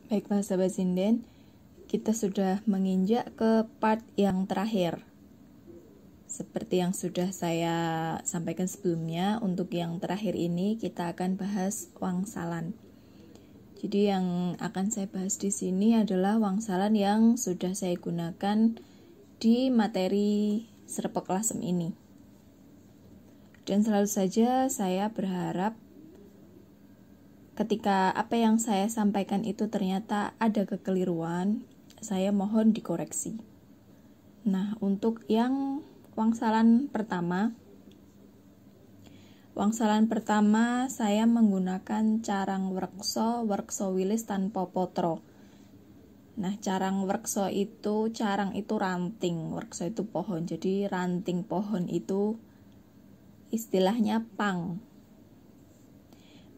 Baiklah sahabat sinden, kita sudah menginjak ke part yang terakhir. Seperti yang sudah saya sampaikan sebelumnya, untuk yang terakhir ini kita akan bahas wangsalan. Jadi yang akan saya bahas di sini adalah wangsalan yang sudah saya gunakan di materi Serpek Lasem ini. Dan selalu saja saya berharap ketika apa yang saya sampaikan itu ternyata ada kekeliruan, saya mohon dikoreksi. Nah, untuk yang wangsalan pertama saya menggunakan carang werkso wilis tanpa potro. Nah, carang werkso itu, carang itu ranting, werkso itu pohon. Jadi ranting pohon itu istilahnya pang.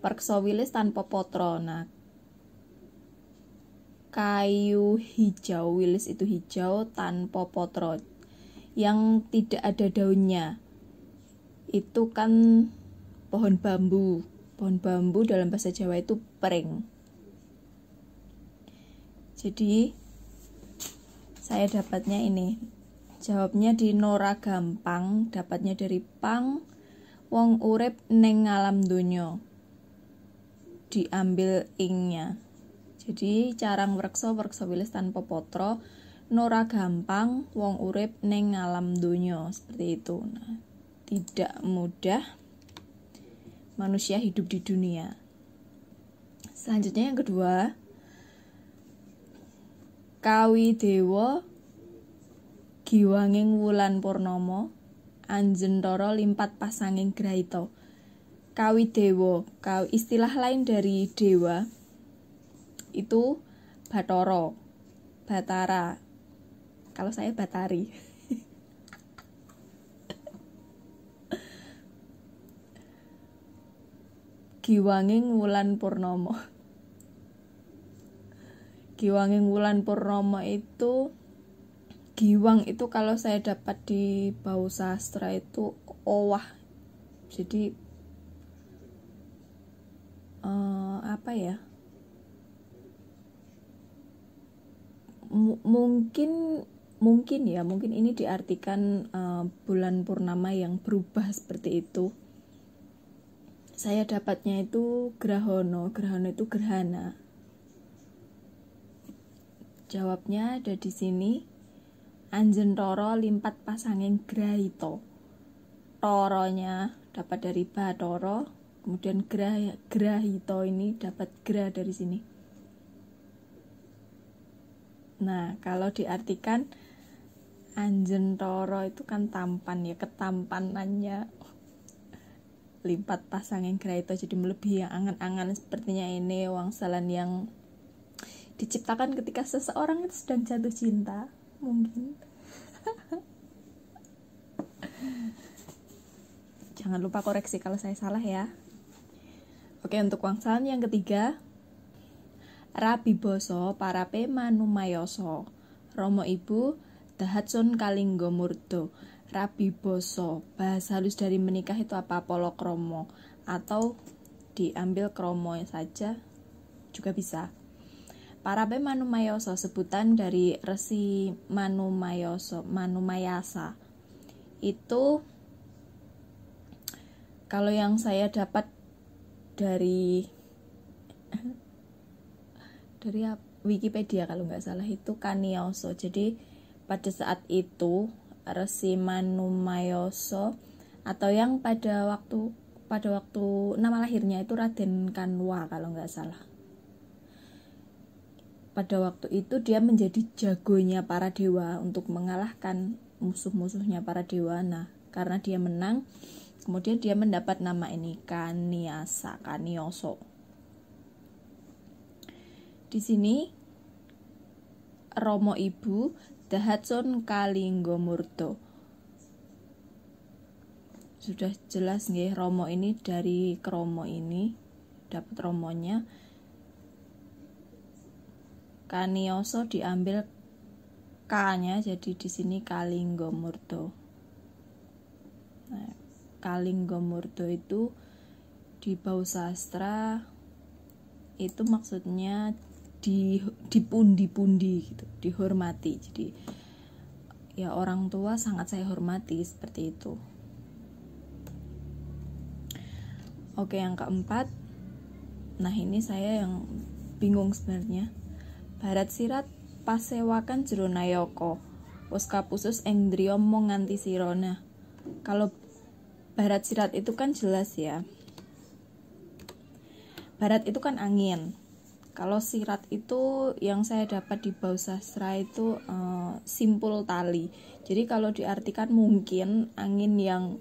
Werkso wilis tanpa potro. Nah, kayu hijau, wilis itu hijau tanpa potro, yang tidak ada daunnya, itu kan pohon bambu. Pohon bambu dalam bahasa Jawa itu pring. Jadi saya dapatnya ini, jawabnya di Nora Gampang, dapatnya dari pang wong urip neng ngalam dunyo, diambil ingnya. Jadi carang werkso wilis tanpa potro, Nora Gampang wong urip neng ngalam dunyo, seperti itu. Nah, tidak mudah manusia hidup di dunia. Selanjutnya yang kedua, kawi dewa giwanging wulan purnomo, anjentara limpat pasanging grahita. Kawi dewa, istilah lain dari dewa itu Bathara, Batara. Kalau saya Batari. Giwanging wulan purnomo. Giwanging wulan purnomo itu, giwang itu kalau saya dapat di bau sastra itu owah. Jadi apa ya? Mungkin ini diartikan bulan purnama yang berubah seperti itu. Saya dapatnya itu grahono itu gerhana. Jawabnya ada di sini, anjentara limpat pasanging grahita. Toronya dapat dari Bathara, kemudian grahita ini dapat gra dari sini. Nah, kalau diartikan anjentara itu kan tampan ya, ketampanannya. Limpat pasanging grahita, jadi melebihi yang angan-angan. Sepertinya ini wangsalan yang diciptakan ketika seseorang itu sedang jatuh cinta, mungkin. Jangan lupa koreksi kalau saya salah ya. Oke, untuk wangsalan yang ketiga, Rabi Basa parape manumayasa, Rama ibu dahatsun kalingga murda. Rabi Basa, bahasa halus dari menikah itu apa? Polokromo, atau diambil kromo saja juga bisa. Parape manumayasa, sebutan dari Resi Manumayasa. Itu kalau yang saya dapat dari Wikipedia kalau nggak salah itu Kanioso. Jadi pada saat itu Resi Manumayasa, atau yang pada waktu nama lahirnya itu Raden Kanwa kalau nggak salah. Pada waktu itu dia menjadi jagonya para dewa untuk mengalahkan musuh-musuhnya para dewa. Nah, karena dia menang, kemudian dia mendapat nama ini Kanioso. Di sini Rama ibu dahatsun kalingga murda. Sudah jelas nggih, Rama ini dari kromo ini dapat romonya. Kanioso diambil K-nya, jadi di sini kalingga murda. Nah, kalingga murda itu di bau sastra itu maksudnya dipundi-pundi gitu, dihormati. Jadi ya orang tua sangat saya hormati seperti itu. Oke, yang keempat, nah ini saya yang bingung sebenarnya. Barat sirat pasewakan jero nayaka, wis kapusus ing driya mung nganti sira. Nah, kalau barat sirat itu kan jelas ya. Barat itu kan angin. Kalau sirat itu yang saya dapat di bau sastra itu simpul tali. Jadi kalau diartikan mungkin angin yang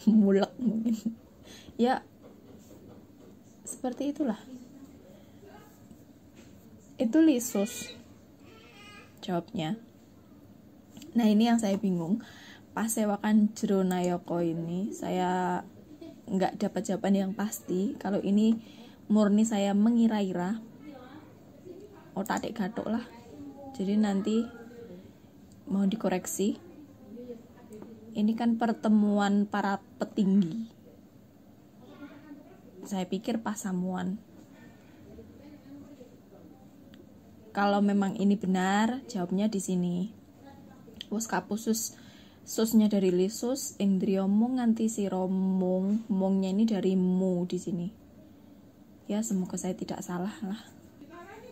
mulek mungkin. Ya seperti itulah. Itu lisus jawabnya. Nah, ini yang saya bingung. Pasewakan jero nayaka ini saya nggak dapat jawaban yang pasti. Kalau ini murni saya mengira-ira, otak adik gatuk lah. Jadi nanti mau dikoreksi. Ini kan pertemuan para petinggi. Saya pikir pasamuan. Kalau memang ini benar, jawabnya di sini. Wis kapusus, susnya dari lisus, ing driya mung nganti sira mung, mungnya ini dari mu di sini. Ya, semoga saya tidak salah lah.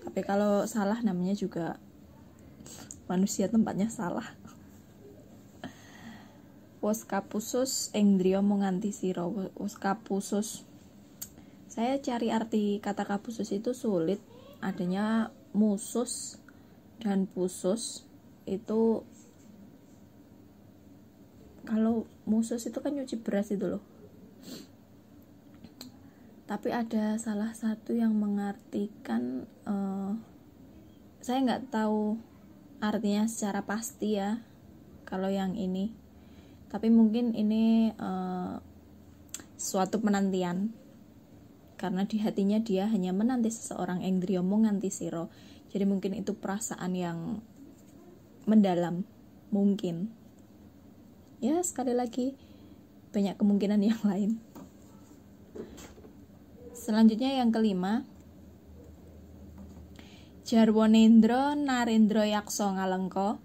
Tapi kalau salah namanya juga manusia, tempatnya salah. Wis kapusus ing driya mung nganti sira, wis kapusus. Saya cari arti kata kapusus itu sulit. Adanya musus dan pusus itu, kalau musus itu kan nyuci beras itu loh. Tapi ada salah satu yang mengartikan, saya nggak tahu artinya secara pasti ya kalau yang ini. Tapi mungkin ini suatu penantian. Karena di hatinya dia hanya menanti seseorang, ing driya mung nganti sira. Jadi mungkin itu perasaan yang mendalam, mungkin. Ya, sekali lagi banyak kemungkinan yang lain. Selanjutnya yang kelima, Jarwanendra Narendra Yaksa Ngalengka,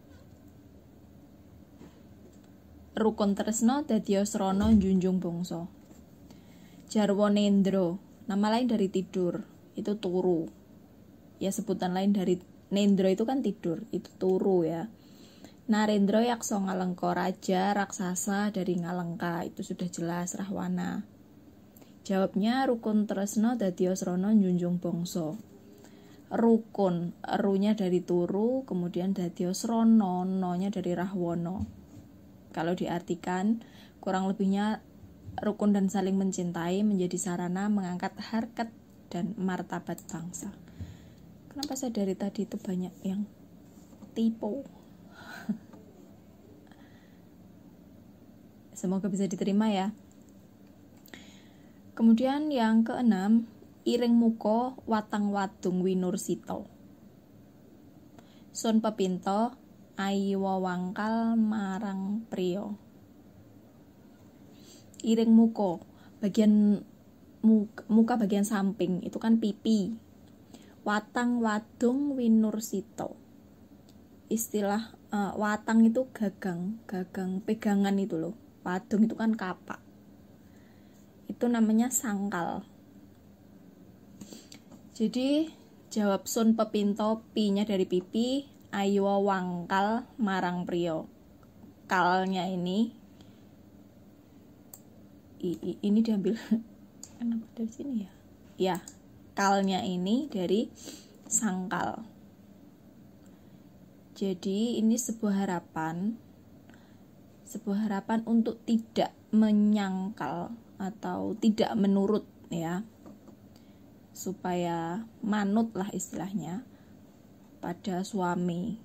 rukun tresna dadya srana njunjung bangsa. Jarwanendra, nama lain dari tidur, itu turu. Ya, sebutan lain dari nendra itu kan tidur, itu turu ya. Narendra Yaksa Ngalengka, raja raksasa dari Ngalengka, itu sudah jelas Rahwana. Jawabnya rukun tresna dadya srana njunjung bangsa. Rukun, runya dari turu, kemudian dadya srana, no-nya dari Rahwana. Kalau diartikan kurang lebihnya rukun dan saling mencintai menjadi sarana mengangkat harkat dan martabat bangsa. Kenapa saya dari tadi itu banyak yang typo? Semoga bisa diterima ya. Kemudian yang keenam, iring muka watang wadung winursita. Sun pepinto ayiwa wangkal marang priya. Iring muka, bagian muka bagian samping itu kan pipi. Watang wadung winursita. Istilah watang itu gagang pegangan itu loh. Wadung itu kan kapak. Itu namanya sangkal. Jadi jawab sun pepinto, pi-nya dari pipi, ayiwa wangkal marang priya. Kalnya ini diambil kenapa dari sini ya? Ya, kalnya ini dari sangkal. Jadi ini sebuah harapan untuk tidak menyangkal atau tidak menurut ya, supaya manut lah istilahnya pada suami.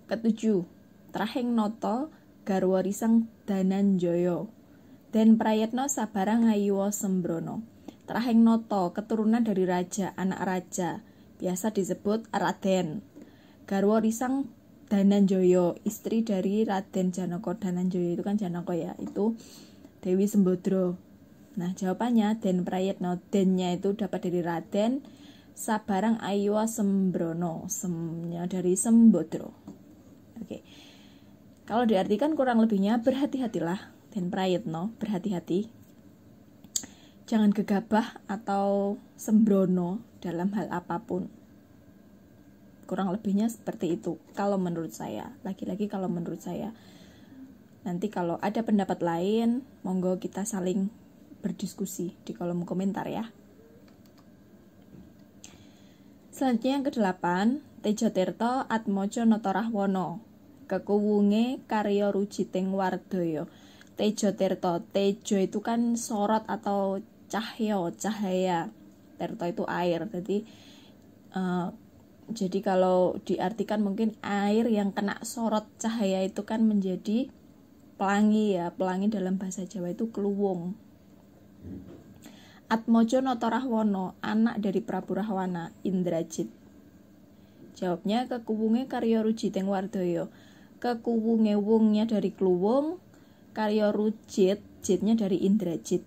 Ketujuh, trahing noto garwa risang Dananjaya dan prayatno sabarang ayiwa sembrono. Trahing noto, keturunan dari raja, anak raja, biasa disebut Raden. Garwa risang Dananjaya, istri dari Raden Janaka. Dananjaya itu kan Janaka ya, itu Dewi Sembadra. Nah, jawabannya Den Prayitno. Den-nya itu dapat dari Raden, sabarang aywa sembrono, semnya dari Sembodro. Oke. Kalau diartikan kurang lebihnya berhati-hatilah Den Prayitno, berhati-hati. Jangan gegabah atau sembrono dalam hal apapun. Kurang lebihnya seperti itu kalau menurut saya. Lagi-lagi kalau menurut saya. Nanti kalau ada pendapat lain, monggo kita saling berdiskusi di kolom komentar ya. Selanjutnya yang ke-8, Tejo Tirta Atmojo Nata Rahwana. Kekuwunge karya rujiting wardaya. Tejo Tirta, tejo itu kan sorot atau cahaya. Tirta itu air. Jadi kalau diartikan mungkin air yang kena sorot cahaya itu kan menjadi pelangi ya. Pelangi dalam bahasa Jawa itu kluwung. Atmojo Nata Rahwana, anak dari Prabu Rahwana, Indrajit. Jawabnya kekuwunge karya rujiting wardaya. Kekuwunge wungnya dari kluwung, karya rujit, jitnya dari Indrajit.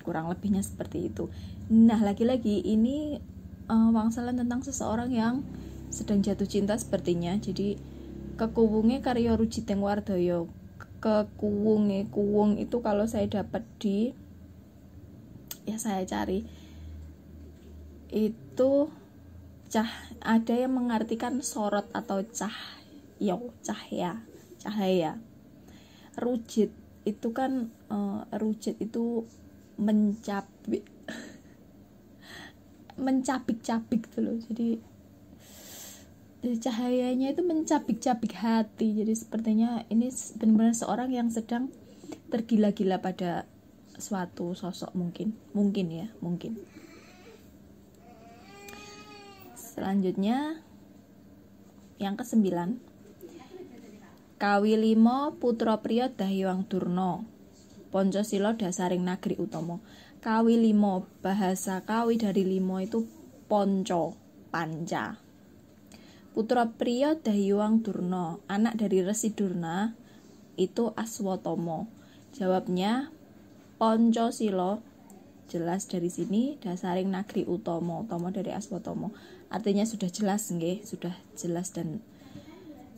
Kurang lebihnya seperti itu. Nah, lagi-lagi ini wangsalan tentang seseorang yang sedang jatuh cinta sepertinya. Jadi kekuwunge karya rujiting wardaya. Kekuwunge, kuwung itu kalau saya dapat di saya cari itu ada yang mengartikan sorot atau cahaya. Rujit itu kan rujit itu mencabik-cabik gitu loh. Jadi cahayanya itu mencabik-cabik hati. Jadi sepertinya ini benar-benar seorang yang sedang tergila-gila pada suatu sosok mungkin. Selanjutnya yang ke-9, Kawilima putra priya Dahyang Durna, Pancasila dasaring nagri utama. Kawilima, bahasa kawi dari limo itu ponco, panca. Putra priya Dahyang Durna, anak dari Resi Durna itu Aswatama. Jawabnya Pancasila, jelas dari sini dasaring nagri utama, utama dari Aswatama. Artinya sudah jelas nggih, sudah jelas dan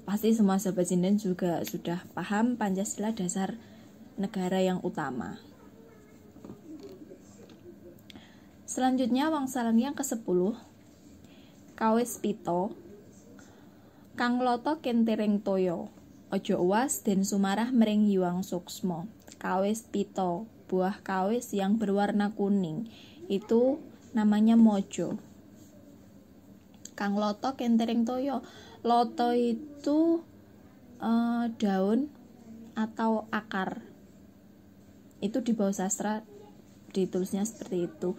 pasti semua sahabat sinden juga sudah paham Pancasila dasar negara yang utama. Selanjutnya wangsalan yang ke-10, Kawis Pita Kang Lata kentering toya, aja uwas den sumarah mring Hyang Suksma. Kawis pita, buah kawis yang berwarna kuning, itu namanya mojo. Kang Lata kentering toya. Lata itu daun atau akar. Itu di bawah sastra ditulisnya seperti itu.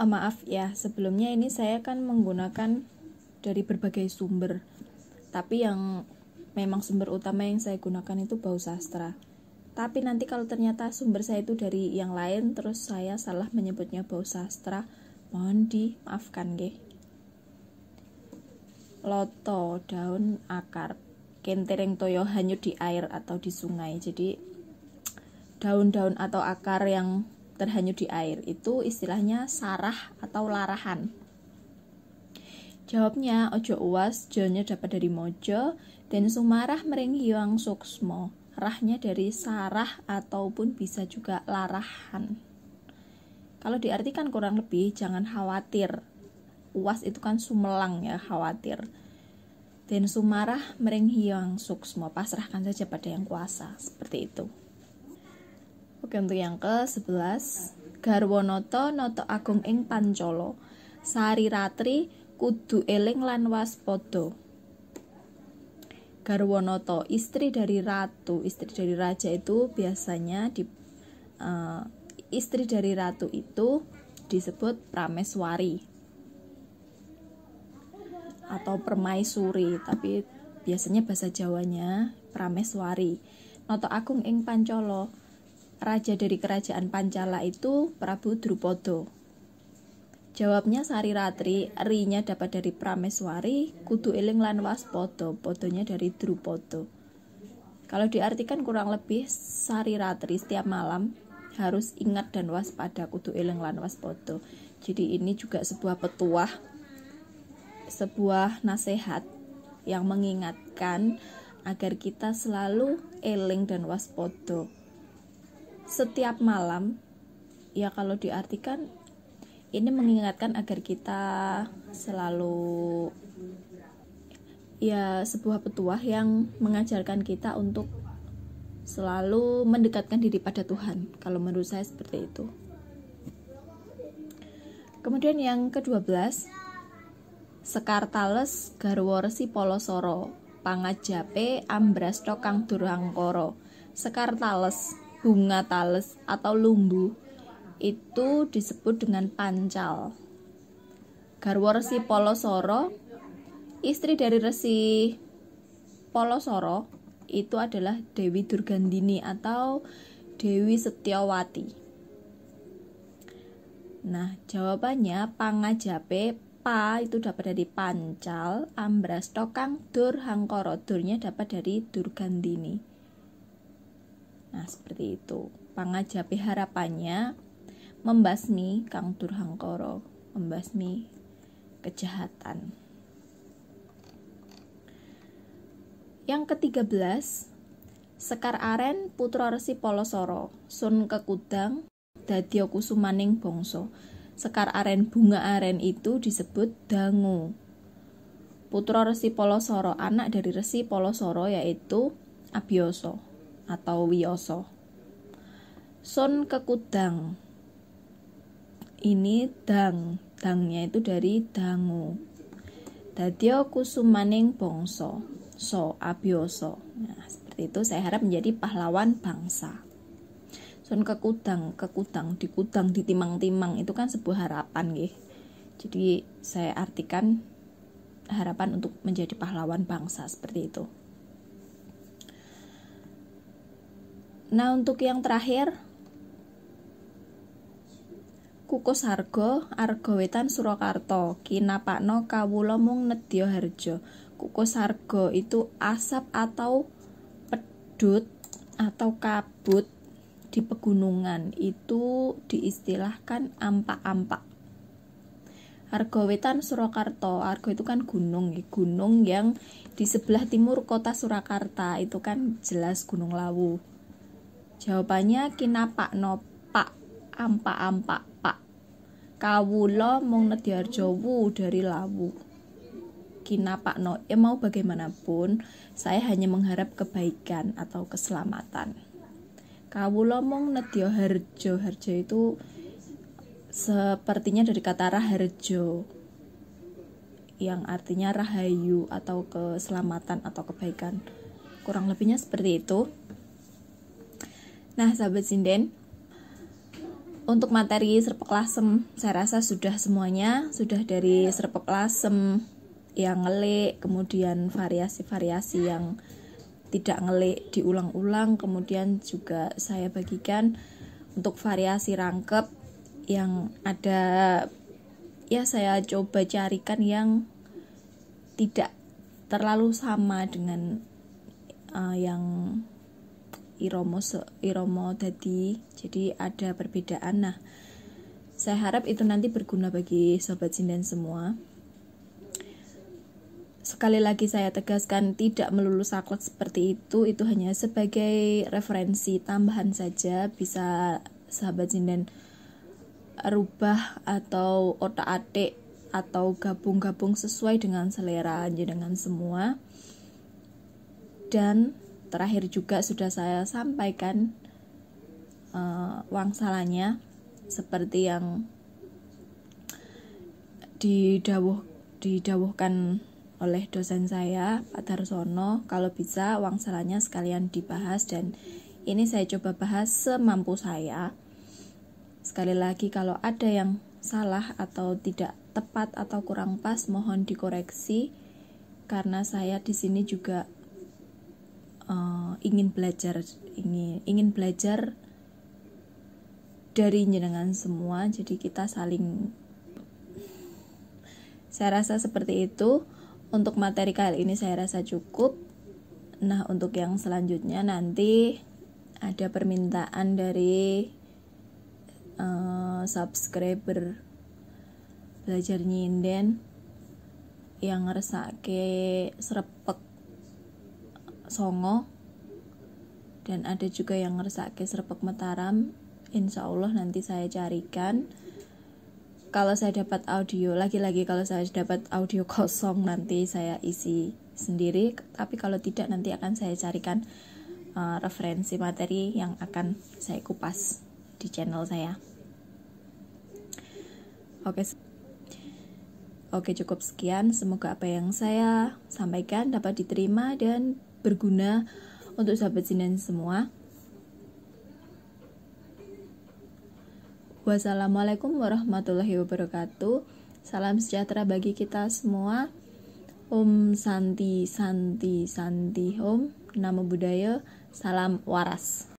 Maaf ya, sebelumnya ini saya kan menggunakan dari berbagai sumber, tapi yang memang sumber utama yang saya gunakan itu bau sastra. Tapi nanti kalau ternyata sumber saya itu dari yang lain, terus saya salah menyebutnya bau sastra, mohon dimaafkan nggih. Loto, daun akar, kentering toyo hanyut di air atau di sungai. Jadi daun-daun atau akar yang terhanyut di air itu istilahnya sarah atau larahan. Jawabnya ojo uwas, jonnya dapat dari mojo, dan sumarah mring Hyang Suksma, rahnya dari sarah ataupun bisa juga larahan. Kalau diartikan kurang lebih jangan khawatir. Uwas itu kan sumelang ya, khawatir. Dan sumarah mring Hyang Suksma, pasrahkan saja pada yang kuasa, seperti itu. Oke, untuk yang ke-11, Garwanata nata agung ing Pancala, Sari Ratri kudu eling lan waspada. Garwanata, istri dari ratu, istri dari raja itu biasanya istri dari ratu itu disebut prameswari atau permaisuri, tapi biasanya bahasa Jawanya prameswari. Nata agung ing Pancala, raja dari kerajaan Pancala itu Prabu Drupada. Jawabnya Sariratri, rinya dapat dari Prameswari, kudu eling lan waspada, podonya dari Drupada. Kalau diartikan kurang lebih Sariratri setiap malam harus ingat dan waspada, kudu eling lan waspada. Jadi ini juga sebuah petuah, sebuah nasihat yang mengingatkan agar kita selalu eling dan waspada setiap malam. Ya kalau diartikan ini mengingatkan agar kita selalu, ya sebuah petuah yang mengajarkan kita untuk selalu mendekatkan diri pada Tuhan. Kalau menurut saya seperti itu. Kemudian yang ke-12, Sekar Tales garwa Resi Palasara, pangajape Ambrasta kang durhangkara. Sekar Tales, bunga tales atau lumbu itu disebut dengan pancal. Garwa Resi Palasara, istri dari Resi Palasara itu adalah Dewi Durgandini atau Dewi Setyawati. Nah, jawabannya pangajape, pa itu dapat dari pancal, ambrasta kang durhangkara, durnya dapat dari Durgandini. Nah, seperti itu. Pangajape harapannya membasmi kang durhangkara, membasmi kejahatan. Yang ke-13, Sekar Aren putra Resi Palasara, sun kekudang dadya kusumaning bangsa. Sekar Aren, bunga aren itu disebut dangu. Putra Resi Palasara, anak dari Resi Palasara yaitu Abiyasa atau Wiyasa. Sun kekudang, ini dangnya itu dari dangu. Dadya kusumaning bangsa, so Abiyasa. Nah, seperti itu, saya harap menjadi pahlawan bangsa. Sun kekudang, dikudang, ditimang-timang, itu kan sebuah harapan nggih. Jadi saya artikan harapan untuk menjadi pahlawan bangsa, seperti itu. Nah, untuk yang terakhir, Kukus Harga, Arga Wetan Surakarta, kinapakno kawula mung nedya harja. Kukus Harga itu asap atau pedut atau kabut di pegunungan, itu diistilahkan ampak-ampak. Arga Wetan Surakarta, Arga itu kan gunung yang di sebelah timur kota Surakarta, itu kan jelas Gunung Lawu. Jawabannya kinapakno, pak, ampak-ampak, pak. Kawula mung nedya harja, wu dari Lawu. Kinapakno, ya mau bagaimanapun saya hanya mengharap kebaikan atau keselamatan. Kawula mung nedya harja, harja itu sepertinya dari kata raharjo yang artinya rahayu atau keselamatan atau kebaikan. Kurang lebihnya seperti itu. Nah, sahabat sinden, untuk materi Serpek Lasem saya rasa sudah semuanya, sudah dari Serpek Lasem yang ngelik, kemudian variasi-variasi yang tidak ngelik diulang-ulang, kemudian juga saya bagikan untuk variasi rangkep yang ada, ya saya coba carikan yang tidak terlalu sama dengan yang iromo tadi, jadi ada perbedaan. Nah, saya harap itu nanti berguna bagi sobat sinden semua. Sekali lagi saya tegaskan, tidak melulu saklek seperti itu hanya sebagai referensi tambahan saja, bisa sahabat sinden rubah atau otak-atik atau gabung-gabung sesuai dengan selera jenengan semua. Dan terakhir juga sudah saya sampaikan wangsalannya seperti yang didawuhkan oleh dosen saya, Pak Darsono. Kalau bisa wangsalannya sekalian dibahas, dan ini saya coba bahas semampu saya. Sekali lagi, kalau ada yang salah atau tidak tepat atau kurang pas, mohon dikoreksi, karena saya di sini juga ingin belajar dari jenengan semua. Jadi kita saling Saya rasa seperti itu. Untuk materi kali ini saya rasa cukup. Nah, untuk yang selanjutnya nanti ada permintaan dari subscriber belajar nyinden yang ngeresake srepek Songo, dan ada juga yang ngeresake srepek Mataram. Insya Allah nanti saya carikan. Kalau saya dapat audio, lagi-lagi kalau saya dapat audio kosong nanti saya isi sendiri. Tapi kalau tidak nanti akan saya carikan referensi materi yang akan saya kupas di channel saya. Oke, cukup sekian. Semoga apa yang saya sampaikan dapat diterima dan berguna untuk sahabat sinden semua. Wassalamualaikum warahmatullahi wabarakatuh. Salam sejahtera bagi kita semua. Om Santi Santi Santi Om. Namo Buddhaya. Salam waras.